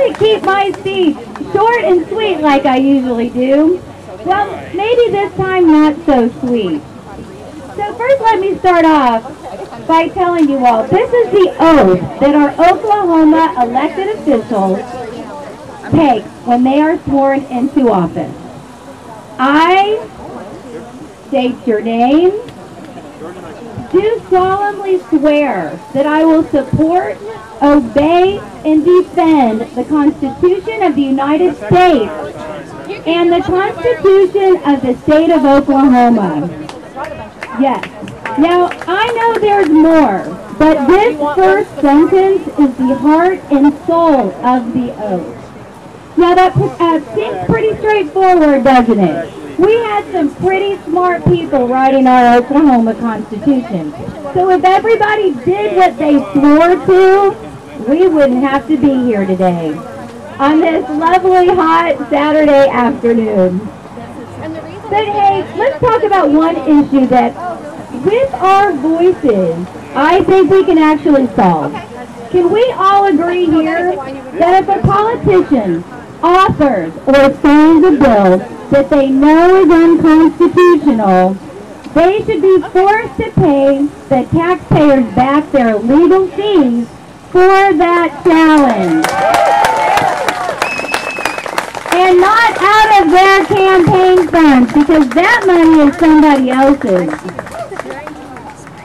to keep my speech short and sweet like I usually do. Well, maybe this time not so sweet. So first let me start off by telling you all, this is the oath that our Oklahoma elected officials take when they are sworn into office. I state your name, do solemnly swear that I will support, obey, and defend the Constitution of the United States and the Constitution of the state of Oklahoma. Yes. Now, I know there's more, but this first sentence is the heart and soul of the oath. Now, that seems pretty straightforward, doesn't it? We had some pretty smart people writing our Oklahoma Constitution. So if everybody did what they swore to, we wouldn't have to be here today on this lovely, hot Saturday afternoon. But hey, let's talk about one issue that, with our voices, I think we can actually solve. Can we all agree here that if a politician authors or signs a bill that they know is unconstitutional, they should be forced to pay the taxpayers back their legal fees for that challenge? And not out of their campaign funds, because that money is somebody else's.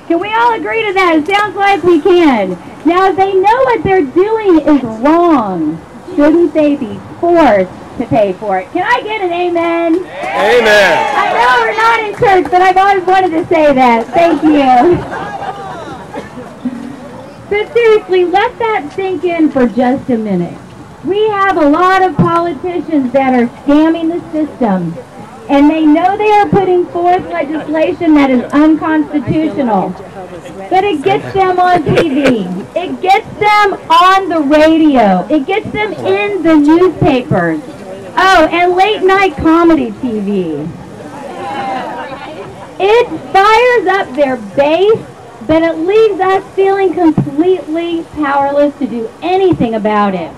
Can we all agree to that? It sounds like we can. Now, if they know what they're doing is wrong, shouldn't they be forced to pay for it? Can I get an amen? Amen. I know we're not in church, but I've always wanted to say that. Thank you. But seriously, let that sink in for just a minute. We have a lot of politicians that are scamming the system, and they know they are putting forth legislation that is unconstitutional. But it gets them on TV. It gets them on the radio. It gets them in the newspapers. Oh, and late night comedy TV. It fires up their base, but it leaves us feeling completely powerless to do anything about it.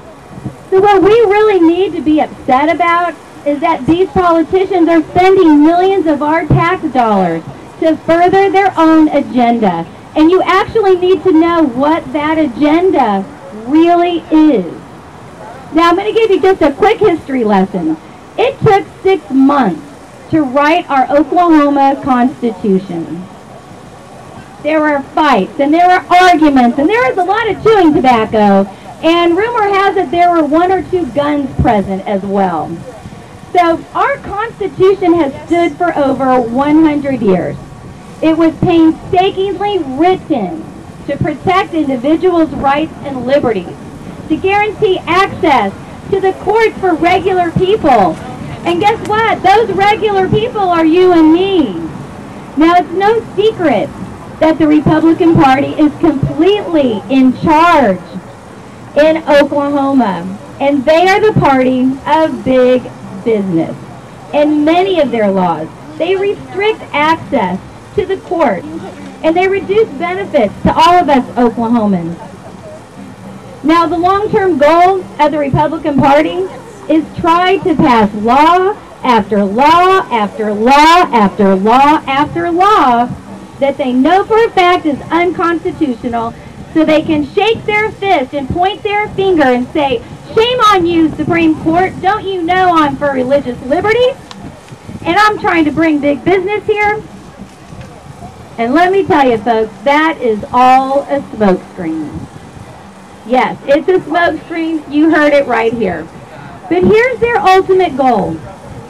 So what we really need to be upset about is that these politicians are spending millions of our tax dollars to further their own agenda. And you actually need to know what that agenda really is. Now I'm going to give you just a quick history lesson. It took 6 months to write our Oklahoma Constitution. There were fights, and there were arguments, and there was a lot of chewing tobacco, and rumor has it there were 1 or 2 guns present as well. So our Constitution has stood for over 100 years. It was painstakingly written to protect individuals' rights and liberties, to guarantee access to the courts for regular people. And guess what? Those regular people are you and me. Now, it's no secret that the Republican Party is completely in charge in Oklahoma, and they are the party of big business. And many of their laws, they restrict access to the courts, and they reduce benefits to all of us Oklahomans. Now, the long-term goal of the Republican Party is try to pass law after law after law after law after law that they know for a fact is unconstitutional, so they can shake their fist and point their finger and say, "Shame on you, Supreme Court, don't you know I'm for religious liberty? And I'm trying to bring big business here." And let me tell you, folks, that is all a smokescreen. Yes, it's a smokescreen. You heard it right here. But here's their ultimate goal: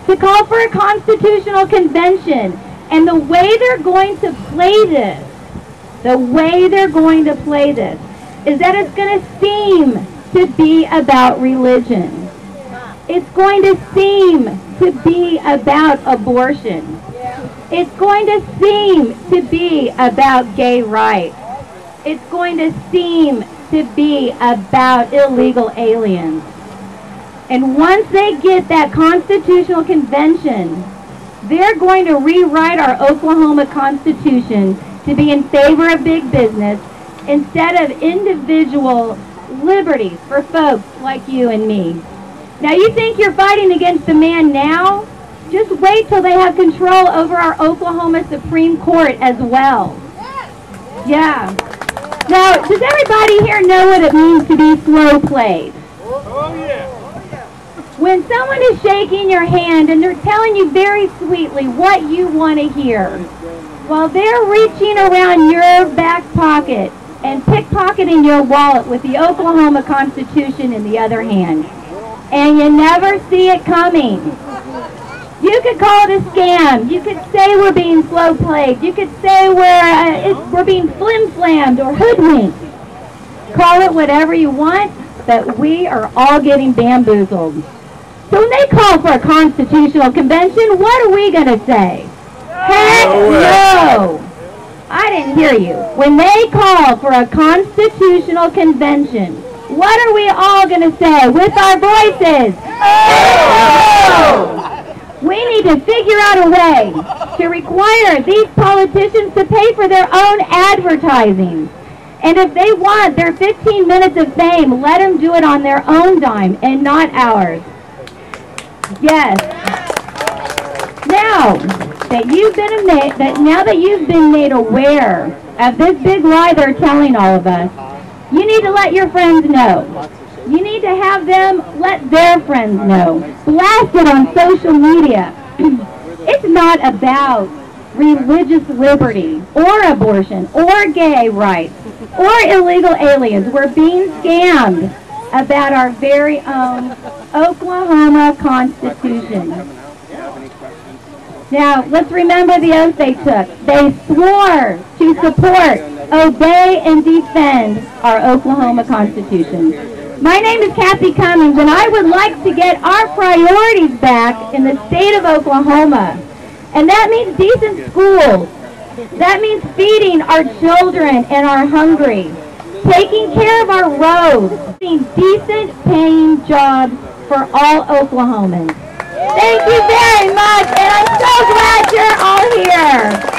to call for a constitutional convention. And the way they're going to play this, is that it's going to seem to be about religion. It's going to seem to be about abortion. It's going to seem to be about gay rights. It's going to seem to be about illegal aliens. And once they get that constitutional convention, they're going to rewrite our Oklahoma Constitution to be in favor of big business instead of individual liberties for folks like you and me. Now you think you're fighting against the man now? Just wait till they have control over our Oklahoma Supreme Court as well. Yeah. Now, does everybody here know what it means to be slow played? Oh, yeah. When someone is shaking your hand and they're telling you very sweetly what you want to hear, while they're reaching around your back pocket and pickpocketing your wallet with the Oklahoma Constitution in the other hand, and you never see it coming. You could call it a scam. You could say we're being slow played. You could say we're being flim-flammed or hoodwinked. Call it whatever you want, but we are all getting bamboozled. So when they call for a constitutional convention, what are we going to say? Heck no! I didn't hear you. When they call for a constitutional convention, what are we all going to say with our voices? Oh! We need to figure out a way to require these politicians to pay for their own advertising. And if they want their 15 minutes of fame, let them do it on their own dime and not ours. Yes. Now that you've been made aware of this big lie they're telling all of us, you need to let your friends know. You need to have them let their friends know. Blast it on social media. It's not about religious liberty or abortion or gay rights or illegal aliens. We're being scammed about our very own Oklahoma Constitution. Now, let's remember the oath they took. They swore to support, obey, and defend our Oklahoma Constitution. My name is Cathy Cummings, and I would like to get our priorities back in the state of Oklahoma. And that means decent schools. That means feeding our children and our hungry, taking care of our roads, having decent paying jobs for all Oklahomans. Thank you very much, and I'm so glad you're all here.